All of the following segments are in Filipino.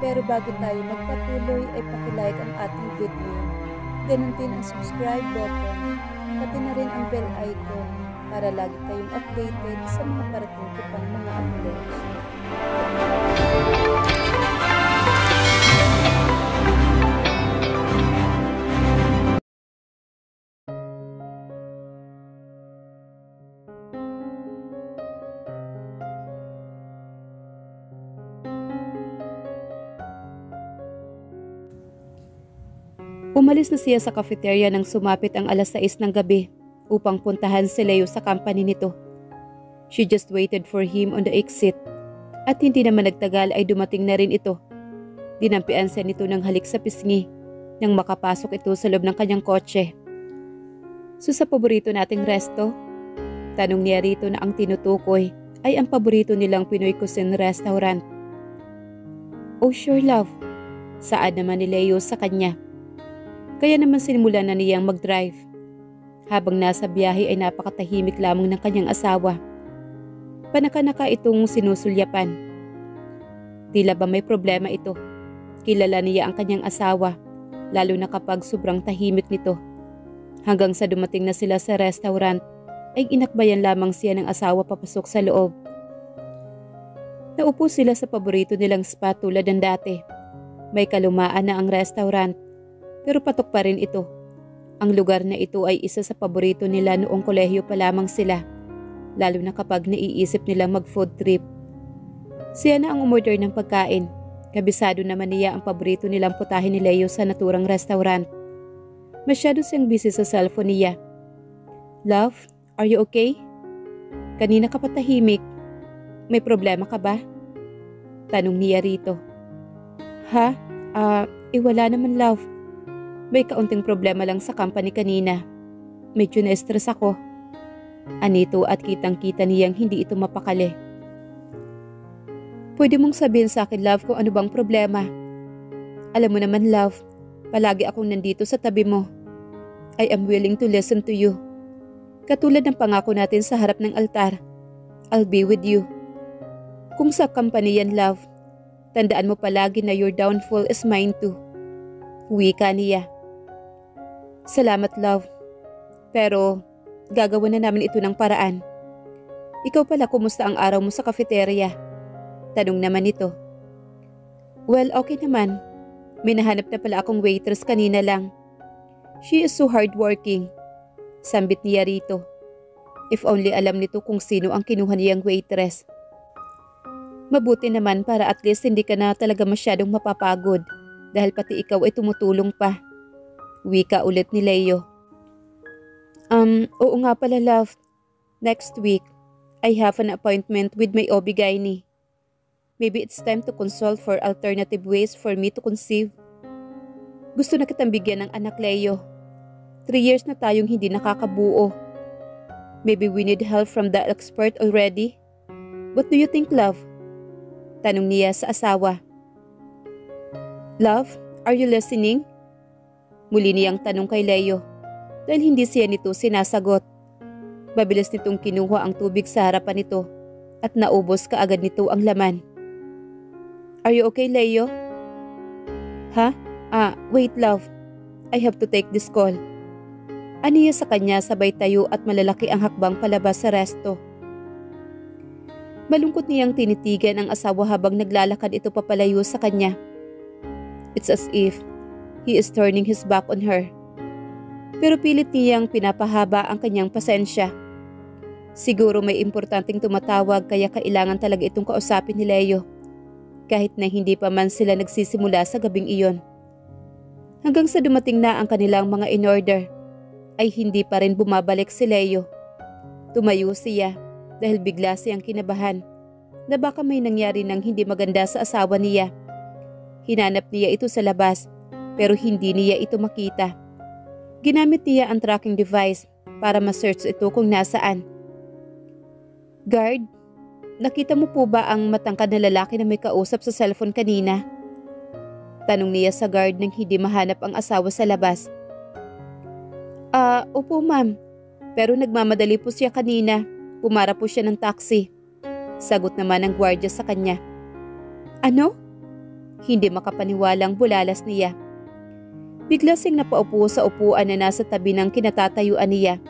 Pero bago tayo magpatuloy ay pakilike ang ating video. Ganun din ang subscribe button, pati na rin ang bell icon para lagi kayong updated sa mga parating ko pang mga uploads. Umalis na siya sa cafeteria nang sumapit ang alas 6 ng gabi upang puntahan si Leo sa company nito. She just waited for him on the exit at hindi naman nagtagal ay dumating na rin ito. Dinampian siya nito ng halik sa pisngi nang makapasok ito sa loob ng kanyang kotse. So sa paborito nating resto? Tanong niya rito na ang tinutukoy ay ang paborito nilang Pinoy cuisine restaurant. Oh sure love, saad naman ni Leo sa kanya. Kaya naman sinimulan na niyang mag-drive. Habang nasa biyahe ay napakatahimik lamang ng kanyang asawa. Panaka-naka itong sinusulyapan. Tila ba may problema ito? Kilala niya ang kanyang asawa, lalo na kapag sobrang tahimik nito. Hanggang sa dumating na sila sa restaurant, ay inakbayan lamang siya ng asawa papasok sa loob. Naupo sila sa paborito nilang spot tulad ng dati. May kalumaan na ang restaurant. Pero patok pa rin ito. Ang lugar na ito ay isa sa paborito nila noong kolehiyo pa lamang sila, lalo na kapag naiisip nilang mag-food trip. Siya na ang umorder ng pagkain. Kabisado naman niya ang paborito nilang putahe ni Leo sa naturang restaurant. Masyado siyang busy sa cellphone niya. Love, are you okay? Kanina ka pa tahimik. May problema ka ba? Tanong niya rito. Ha? Wala naman love. May kaunting problema lang sa company kanina. Medyo na-stress ako. Anito at kitang-kita niyang hindi ito mapakali. Pwede mong sabihin sa akin love kung ano bang problema. Alam mo naman love, palagi akong nandito sa tabi mo. I am willing to listen to you. Katulad ng pangako natin sa harap ng altar, I'll be with you. Kung sa company yan love, tandaan mo palagi na your downfall is mine too. Wika niya. Salamat love. Pero gagawa na namin ito ng paraan. Ikaw pala, kumusta ang araw mo sa cafeteria? Tanong naman ito. Well, okay naman. May nahanap na pala akong waitress kanina lang. She is so hardworking. Sambit niya rito. If only alam nito kung sino ang kinuha niyang waitress. Mabuti naman para at least hindi ka na talaga masyadong mapapagod dahil pati ikaw ay tumutulong pa. Wika ulit ni Leo. Oo nga pala love. Next week, I have an appointment with my OB-GYN. Maybe it's time to consult for alternative ways for me to conceive. Gusto na kitang bigyan ng anak, Leo. 3 years na tayong hindi nakakabuo. Maybe we need help from the expert already. What do you think, love? Tanong niya sa asawa. Love, are you listening? Muli niyang tanong kay Leo dahil hindi siya nito sinasagot. Mabilis nitong kinuha ang tubig sa harapan nito at naubos kaagad nito ang laman. Are you okay, Leo? Ha? Wait love. I have to take this call. Aniya sa kanya sabay tayo at malalaki ang hakbang palabas sa resto. Malungkot niyang tinitigan ang asawa habang naglalakad ito papalayo sa kanya. It's as if he is turning his back on her. Pero pilit niyang pinapahaba ang kanyang pasensya. Siguro may importanteng tumatawag kaya kailangan talaga itong kausapin ni Leo. Kahit na hindi pa man sila nagsisimula sa gabing iyon. Hanggang sa dumating na ang kanilang mga in-order, ay hindi pa rin bumabalik si Leo. Tumayo siya dahil bigla siyang kinabahan na baka may nangyari ng hindi maganda sa asawa niya. Hinanap niya ito sa labas pero hindi niya ito makita. Ginamit niya ang tracking device para ma-search ito kung nasaan. Guard, nakita mo po ba ang matangkad na lalaki na may kausap sa cellphone kanina? Tanong niya sa guard nang hindi mahanap ang asawa sa labas. Opo ma'am, pero nagmamadali po siya kanina. Pumara po siya ng taxi. Sagot naman ng gwardiya sa kanya. Ano? Hindi makapaniwalang bulalas niya. Bigla siyang napaupo sa upuan na nasa tabi ng kinatatayuan niya.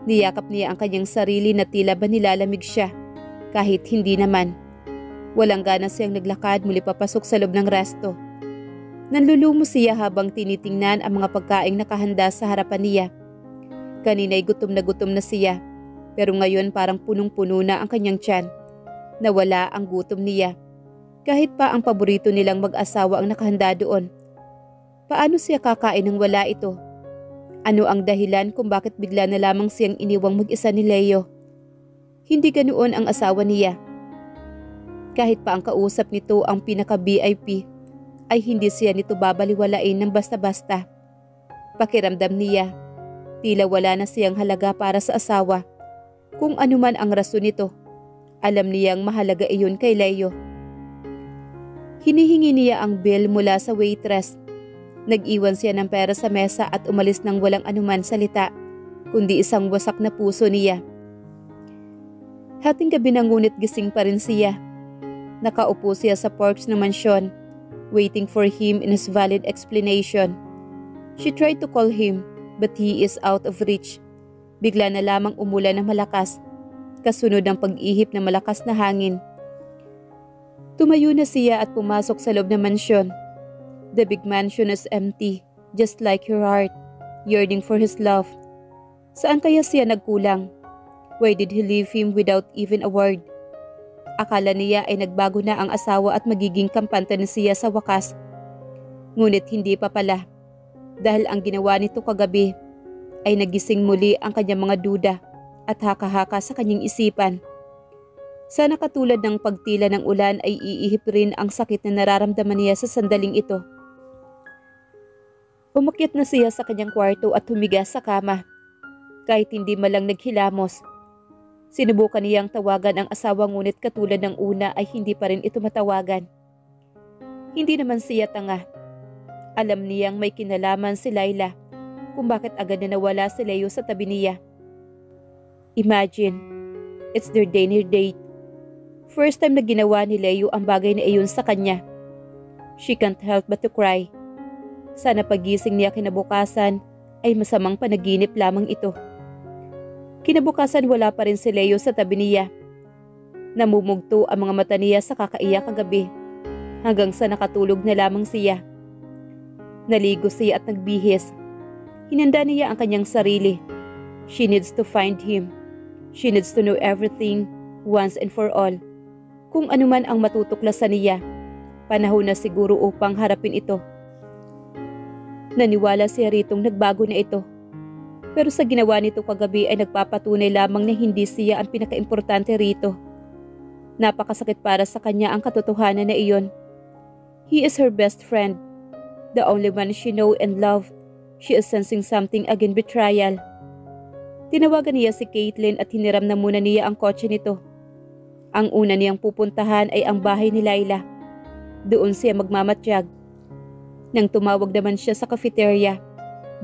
Niyakap niya ang kanyang sarili na tila ba nilalamig siya, kahit hindi naman. Walang gana siyang naglakad muli papasok sa loob ng resto. Nanlulumo siya habang tinitingnan ang mga pagkaing nakahanda sa harapan niya. Kanina'y gutom na siya, pero ngayon parang punong-puno na ang kanyang tiyan. Nawala ang gutom niya. Kahit pa ang paborito nilang mag-asawa ang nakahanda doon. Paano siya kakain nang wala ito? Ano ang dahilan kung bakit bigla na lamang siyang iniwang mag-isa ni Leo? Hindi ganoon ang asawa niya. Kahit pa ang kausap nito ang pinaka-VIP, ay hindi siya nito babaliwalain ng basta-basta. Pakiramdam niya, tila wala na siyang halaga para sa asawa. Kung ano man ang rason nito, alam niyang mahalaga iyon kay Leo. Hinihingi niya ang bill mula sa waitress. Nag-iwan siya ng pera sa mesa at umalis ng walang anuman salita, kundi isang wasak na puso niya. Hating gabi na ngunit gising pa rin siya. Nakaupo siya sa porch ng mansyon, waiting for him in his valid explanation. She tried to call him, but he is out of reach. Bigla na lamang umulan ng malakas, kasunod ng pag-ihip ng malakas na hangin. Tumayo na siya at pumasok sa loob ng mansyon. The big mansion is empty, just like her heart, yearning for his love. Saan kaya siya nagkulang? Why did he leave him without even a word? Akala niya ay nagbago na ang asawa at magiging kampante na siya sa wakas. Ngunit hindi pa pala. Dahil ang ginawa nito kagabi ay nagising muli ang kanyang mga duda at haka-haka sa kanyang isipan. Sana katulad ng pagtila ng ulan ay iihip rin ang sakit na nararamdaman niya sa sandaling ito. Umakyat na siya sa kanyang kwarto at humiga sa kama. Kahit hindi malang naghilamos. Sinubukan niyang tawagan ang asawa ngunit katulad ng una ay hindi pa rin ito matawagan. Hindi naman siya tanga. Alam niyang may kinalaman si Laila kung bakit agad na nawala si Leo sa tabi niya. Imagine, it's their dinner date. First time na ginawa ni Leo ang bagay na iyon sa kanya. She can't help but to cry. Sana pagising niya kinabukasan ay masamang panaginip lamang ito. Kinabukasan wala pa rin si Leo sa tabi niya. Namumugto ang mga mata niya sa kakaiyak kagabi hanggang sa nakatulog na lamang siya. Naligo siya at nagbihis. Hinanda niya ang kanyang sarili. She needs to find him. She needs to know everything once and for all. Kung anuman ang matutuklasan niya, panahon na siguro upang harapin ito. Naniwala siya ritong nagbago na ito. Pero sa ginawa nito kagabi ay nagpapatunay lamang na hindi siya ang pinakaimportante rito. Napakasakit para sa kanya ang katotohanan na iyon. He is her best friend. The only one she know and love. She is sensing something again, betrayal. Tinawagan niya si Caitlin at hiniram na muna niya ang kotse nito. Ang una niyang pupuntahan ay ang bahay ni Laila. Doon siya magmamatyag. Nang tumawag naman siya sa cafeteria,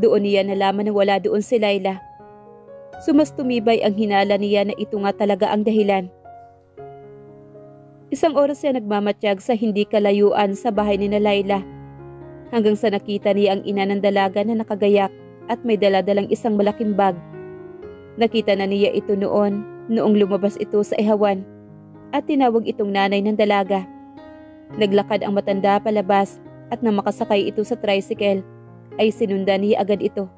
doon niya nalaman na wala doon si Laila. Sumas tumibay ang hinala niya na ito nga talaga ang dahilan. Isang oras siya nagmamatyag sa hindi kalayuan sa bahay ni Laila. Hanggang sa nakita niya ang ina ng dalaga na nakagayak at may daladalang isang malaking bag. Nakita na niya ito noong lumabas ito sa ihawan at tinawag itong nanay ng dalaga. Naglakad ang matanda palabas at nang makasakay ito sa tricycle ay sinundan niya agad ito.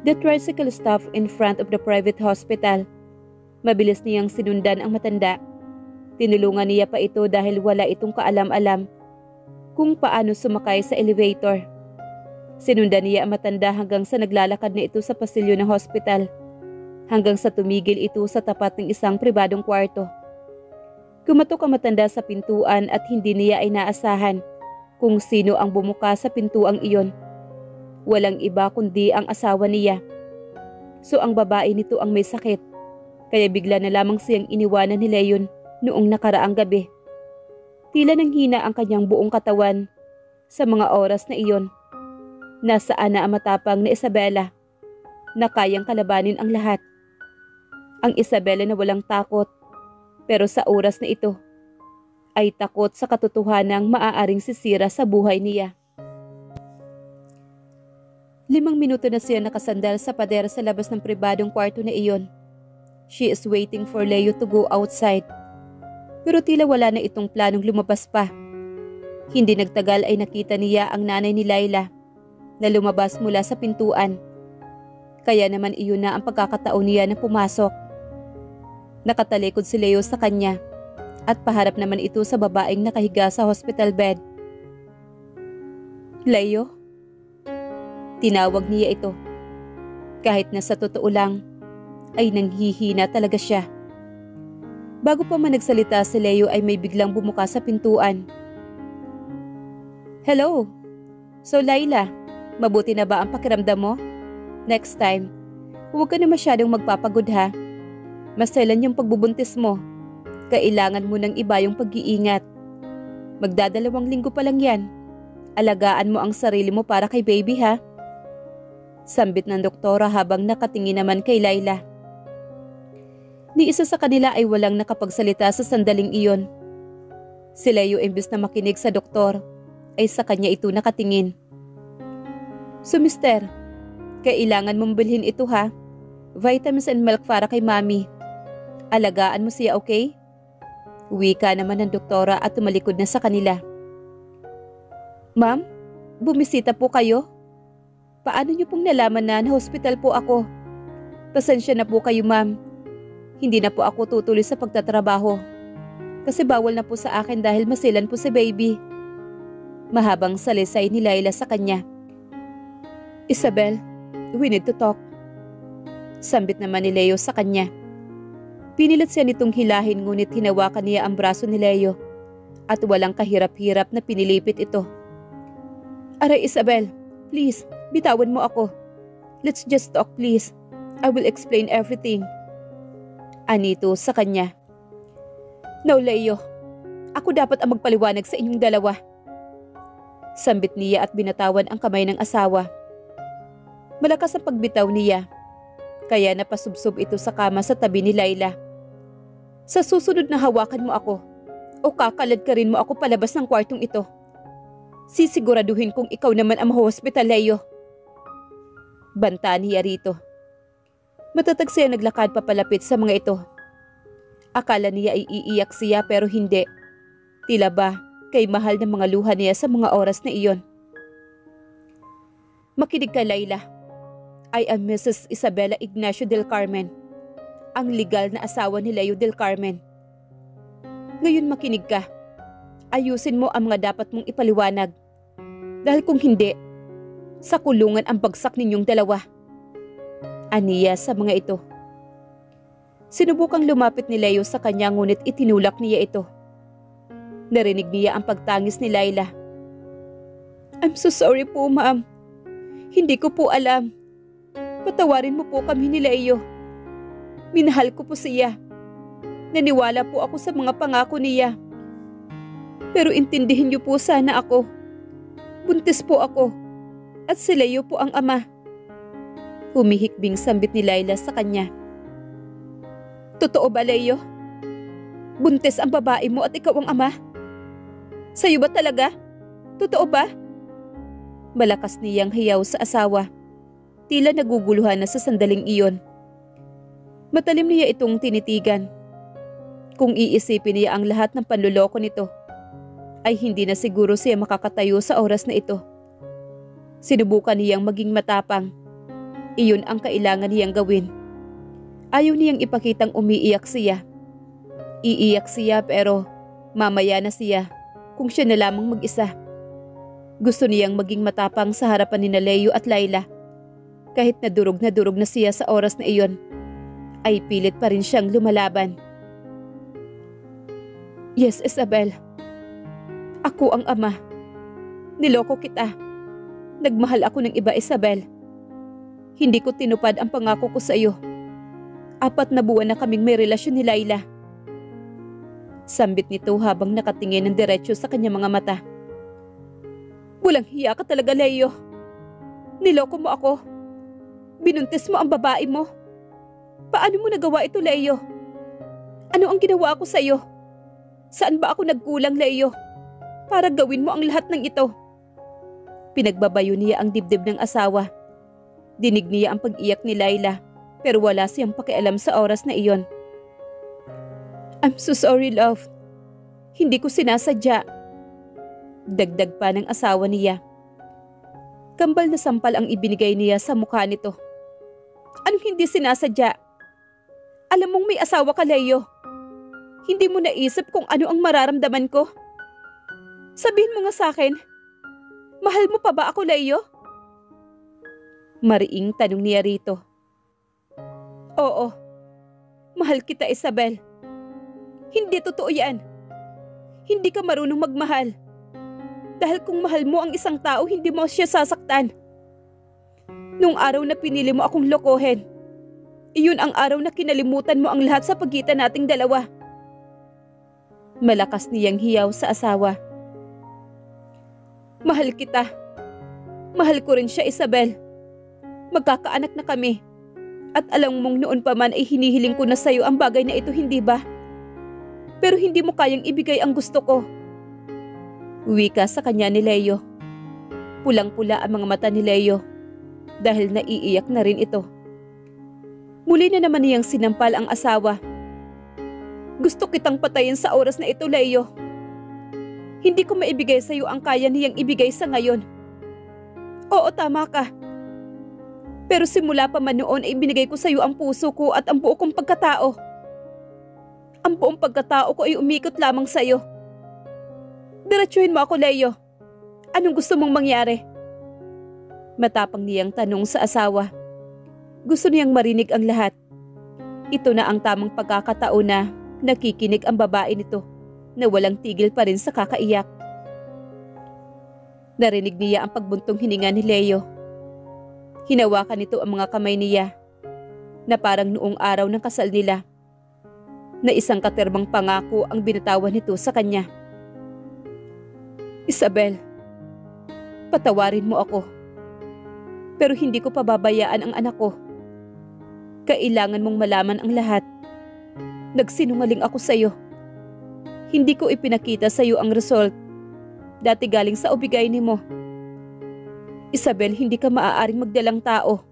The tricycle stopped in front of the private hospital. Mabilis niyang sinundan ang matanda. Tinulungan niya pa ito dahil wala itong kaalam-alam kung paano sumakay sa elevator. Sinundan niya ang matanda hanggang sa naglalakad na ito sa pasilyo ng hospital. Hanggang sa tumigil ito sa tapat ng isang pribadong kwarto. Kumatok ang matanda sa pintuan at hindi niya ay naasahan kung sino ang bumuka sa pintuang iyon. Walang iba kundi ang asawa niya. So ang babae nito ang may sakit, kaya bigla na lamang siyang iniwanan ni Leon noong nakaraang gabi. Tila nang hina ang kanyang buong katawan sa mga oras na iyon. Nasaan na ang matapang na Isabela na kayang kalabanin ang lahat. Ang Isabela na walang takot, pero sa oras na ito, ay takot sa katotohanang maaaring sisira sa buhay niya. 5 minuto na siya nakasandal sa pader sa labas ng pribadong kwarto na iyon. She is waiting for Leo to go outside. Pero tila wala na itong planong lumabas pa. Hindi nagtagal ay nakita niya ang nanay ni Layla na lumabas mula sa pintuan. Kaya naman iyon na ang pagkakataon niya na pumasok. Nakatalikod si Leo sa kanya at paharap naman ito sa babaeng nakahiga sa hospital bed. Leo? Tinawag niya ito. Kahit na sa totoo lang, ay nanghihina talaga siya. Bago pa man nagsalita si Leo ay may biglang bumuka sa pintuan. Hello? So Layla, mabuti na ba ang pakiramdam mo? Next time, huwag ka na masyadong magpapagod ha. Maselan yung pagbubuntis mo. Kailangan mo ng iba yung pag-iingat. Magdadalawang linggo pa lang yan. Alagaan mo ang sarili mo para kay baby ha. Sambit ng doktora habang nakatingin naman kay Layla. Ni isa sa kanila ay walang nakapagsalita sa sandaling iyon. Si Leo imbes na makinig sa doktor, ay sa kanya ito nakatingin. So mister, kailangan mong bilhin ito ha. Vitamins and milk para kay mami. Alagaan mo siya, okay? Wika naman ng doktora at tumalikod na sa kanila. Ma'am, bumisita po kayo? Paano niyo pong nalaman na hospital po ako? Pasensya na po kayo ma'am. Hindi na po ako tutuloy sa pagtatrabaho. Kasi bawal na po sa akin dahil masilan po si baby. Mahabang salisay ni Layla sa kanya. Isabel, we need to talk. Sambit naman ni Leo sa kanya. Pinilit siya nitong hilahin ngunit hinawakan niya ang braso ni Leo at walang kahirap-hirap na pinilipit ito. Aray Isabel, please, bitawan mo ako. Let's just talk please. I will explain everything. Anito sa kanya. No Leo, ako dapat ang magpaliwanag sa inyong dalawa. Sambit niya at binatawan ang kamay ng asawa. Malakas ang pagbitaw niya. Kaya napasubsob ito sa kama sa tabi ni Layla. Sa susunod na hawakan mo ako o kakalad ka rin mo ako palabas ng kwartong ito. Sisiguraduhin kong ikaw naman ang mahospital, Leo. Banta niya rito. Matatag siya naglakad papalapit sa mga ito. Akala niya ay iiyak siya pero hindi. Tila ba kay mahal ng mga luha niya sa mga oras na iyon. Makinig ka, Layla. I am Mrs. Isabela Ignacio del Carmen, ang legal na asawa ni Leo del Carmen. Ngayon makinig ka. Ayusin mo ang mga dapat mong ipaliwanag. Dahil kung hindi, sa kulungan ang bagsak ninyong dalawa. Aniya sa mga ito. Sinubukang lumapit ni Leo sa kanya ngunit itinulak niya ito. Narinig niya ang pagtangis ni Layla. I'm so sorry po, ma'am. Hindi ko po alam. Patawarin mo po kami ni Leo. Minahal ko po siya. Naniwala po ako sa mga pangako niya. Pero intindihin niyo po sana ako. Buntis po ako. At si Leo po ang ama. Humihikbing sambit ni Layla sa kanya. Totoo ba, Leo? Buntis ang babae mo at ikaw ang ama? Sa'yo ba talaga? Totoo ba? Malakas niyang hiyaw sa asawa. Tila naguguluhan na sa sandaling iyon. Matalim niya itong tinitigan. Kung iisipin niya ang lahat ng panluloko nito, ay hindi na siguro siya makakatayo sa oras na ito. Sinubukan niyang maging matapang. Iyon ang kailangan niyang gawin. Ayaw niyang ipakitang umiiyak siya. Iiyak siya pero mamaya na siya kung siya na lamang mag-isa. Gusto niyang maging matapang sa harapan ni Leo at Layla. Kahit na durog na siya sa oras na iyon, ay pilit pa rin siyang lumalaban. Yes, Isabel. Ako ang ama. Niloko kita. Nagmahal ako ng iba, Isabel. Hindi ko tinupad ang pangako ko sa iyo. 4 na buwan na kaming may relasyon ni Layla. Sambit nito habang nakatingin ng diretsyo sa kanyang mga mata. Walang hiya ka talaga, Leo. Niloko mo ako. Binuntis mo ang babae mo. Paano mo nagawa ito, Leo? Ano ang ginawa ko sa iyo? Saan ba ako nagkulang, Leo? Para gawin mo ang lahat ng ito. Pinagbabayo niya ang dibdib ng asawa. Dinig niya ang pag-iyak ni Layla, pero wala siyang pakialam sa oras na iyon. I'm so sorry, love. Hindi ko sinasadya. Dagdag pa ng asawa niya. Kambal na sampal ang ibinigay niya sa mukha nito. Anong hindi sinasadya? Alam mong may asawa ka, Leo. Hindi mo naisip kung ano ang mararamdaman ko. Sabihin mo nga sa akin, mahal mo pa ba ako, Leo? Mariing tanong niya rito. Oo, mahal kita, Isabel. Hindi totoo yan. Hindi ka marunong magmahal. Dahil kung mahal mo ang isang tao, hindi mo siya sasaktan. Nung araw na pinili mo akong lokohin, iyon ang araw na kinalimutan mo ang lahat sa pagitan nating dalawa. Malakas niyang hiyaw sa asawa. Mahal kita. Mahal ko rin siya, Isabel. Magkakaanak na kami. At alam mong noon pa man ay hinihiling ko na sa'yo ang bagay na ito, hindi ba? Pero hindi mo kayang ibigay ang gusto ko. Wika sa kanya ni Leo. Pulang-pula ang mga mata ni Leo dahil naiiyak na rin ito. Muli na naman niyang sinampal ang asawa. Gusto kitang patayin sa oras na ito, Leo. Hindi ko maibigay sa iyo ang kaya niyang ibigay sa ngayon. Oo, tama ka. Pero simula pa man noon ay binigay ko sa iyo ang puso ko at ang buo kong pagkatao. Ang buong pagkatao ko ay umikot lamang sa iyo. Diretsuhin mo ako, Leo. Anong gusto mong mangyari? Matapang niyang tanong sa asawa. Gusto niyang marinig ang lahat. Ito na ang tamang pagkakataon na nakikinig ang babae nito na walang tigil pa rin sa kakaiyak. Narinig niya ang pagbuntong hininga ni Leo. Hinawakan nito ang mga kamay niya na parang noong araw ng kasal nila na isang katerbang pangako ang binatawan nito sa kanya. Isabel, patawarin mo ako. Pero hindi ko pababayaan ang anak ko. Kailangan mong malaman ang lahat. Nagsinungaling ako sa iyo. Hindi ko ipinakita sa iyo ang result. Dati galing sa obigaini mo. Isabel, hindi ka maaaring magdalang tao.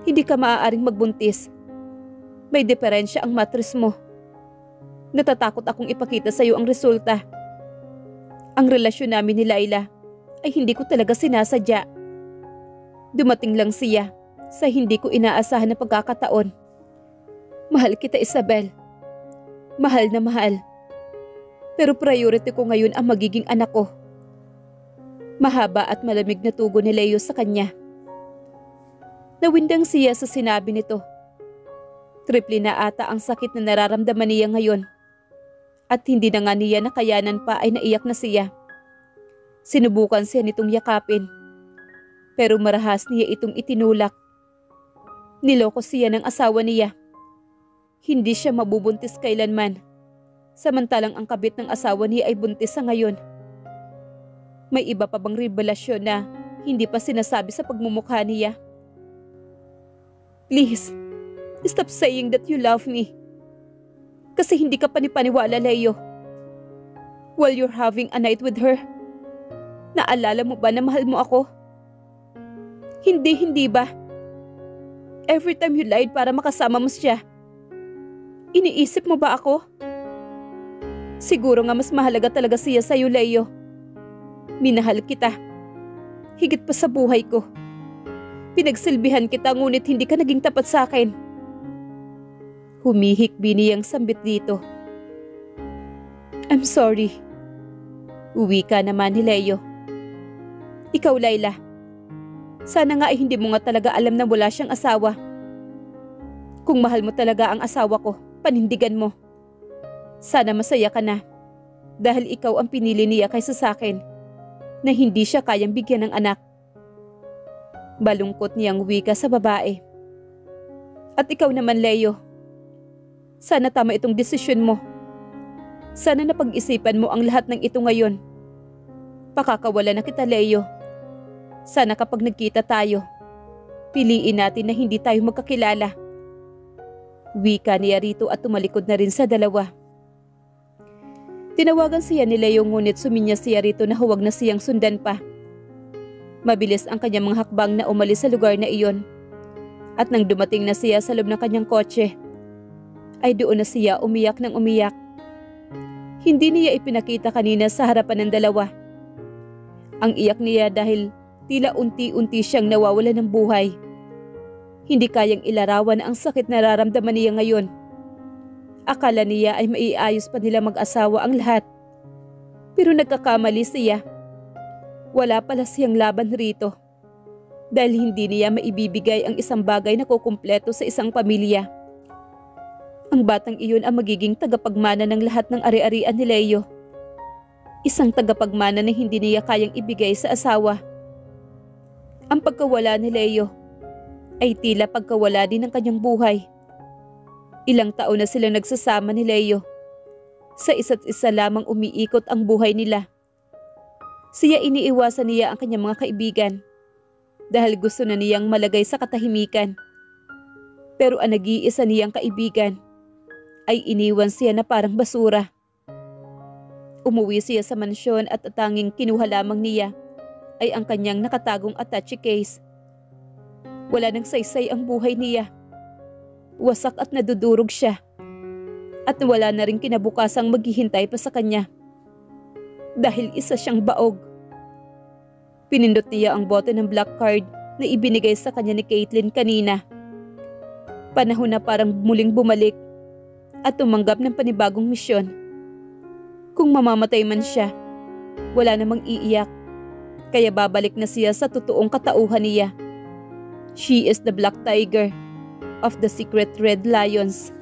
Hindi ka maaaring magbuntis. May diferensya ang matris mo. Natatakot akong ipakita sa iyo ang resulta. Ang relasyon namin ni Layla ay hindi ko talaga sinasadya. Dumating lang siya sa hindi ko inaasahan na pagkakataon. Mahal kita, Isabel. Mahal na mahal. Pero priority ko ngayon ang magiging anak ko. Mahaba at malamig na tugon ni Leo sa kanya. Nawindang siya sa sinabi nito. Triple na ata ang sakit na nararamdaman niya ngayon. At hindi na nga niya nakayanan pa ay naiyak na siya. Sinubukan siya nitong yakapin. Pero marahas niya itong itinulak. Niloko siya ng asawa niya. Hindi siya mabubuntis kailanman. Samantalang ang kabit ng asawa niya ay buntis sa ngayon. May iba pa bang revelasyon na hindi pa sinasabi sa pagmumukha niya? Please, stop saying that you love me. Kasi hindi ka panipaniwala, Leo. While you're having a night with her, naalala mo ba na mahal mo ako? Hindi ba? Every time you lied para makasama mo siya, iniisip mo ba ako? Siguro nga mas mahalaga talaga siya sa'yo, Leo. Minahal kita. Higit pa sa buhay ko. Pinagsilbihan kita ngunit hindi ka naging tapat sa akin. Humihikbi niyang sambit dito. I'm sorry. Uwi ka naman ni Leo. Ikaw, Layla. Sana nga ay hindi mo nga talaga alam na wala siyang asawa. Kung mahal mo talaga ang asawa ko, panindigan mo. Sana masaya ka na. Dahil ikaw ang pinili niya kaysa sa akin na hindi siya kayang bigyan ng anak. Balungkot niyang wika sa babae. At ikaw naman, Leo. Sana tama itong desisyon mo. Sana napag-isipan mo ang lahat ng ito ngayon. Pakakawala na kita, Leo. Sana kapag nagkita tayo, piliin natin na hindi tayo magkakilala. Wika niya rito at tumalikod na rin sa dalawa. Tinawagan siya ni Leo ngunit suminya siya rito na huwag na siyang sundan pa. Mabilis ang kanyang mga hakbang na umalis sa lugar na iyon. At nang dumating na siya sa loob ng kanyang kotse, ay doon na siya umiyak ng umiyak. Hindi niya ipinakita kanina sa harapan ng dalawa. Ang iyak niya dahil tila unti-unti siyang nawawala ng buhay. Hindi kayang ilarawan ang sakit na nararamdaman niya ngayon. Akala niya ay maiayos pa nila mag-asawa ang lahat. Pero nagkakamali siya. Wala pala siyang laban rito. Dahil hindi niya maibibigay ang isang bagay na kukumpleto sa isang pamilya. Ang batang iyon ang magiging tagapagmana ng lahat ng ari-arian ni Leo. Isang tagapagmana na hindi niya kayang ibigay sa asawa. Ang pagkawala ni Leo ay tila pagkawala din ng kanyang buhay. Ilang taon na silang nagsasama ni Leo. Sa isa't isa lamang umiikot ang buhay nila. Siya iniiwasan niya ang kanyang mga kaibigan dahil gusto na niyang malagay sa katahimikan. Pero ang nag-iisa niyang kaibigan ay iniwan siya na parang basura. Umuwi siya sa mansyon at tanging kinuha lamang niya ay ang kanyang nakatagong attache case. Wala nang saysay ang buhay niya. Wasak at nadudurog siya. At wala na rin kinabukasang maghihintay pa sa kanya. Dahil isa siyang baog. Pinindot niya ang bote ng black card na ibinigay sa kanya ni Caitlin kanina. Panahon na parang muling bumalik at tumanggap ng panibagong misyon. Kung mamamatay man siya, wala namang iiyak. Kaya babalik na siya sa totoong katauhan niya. She is the Black Tiger of the Secret Red Lions.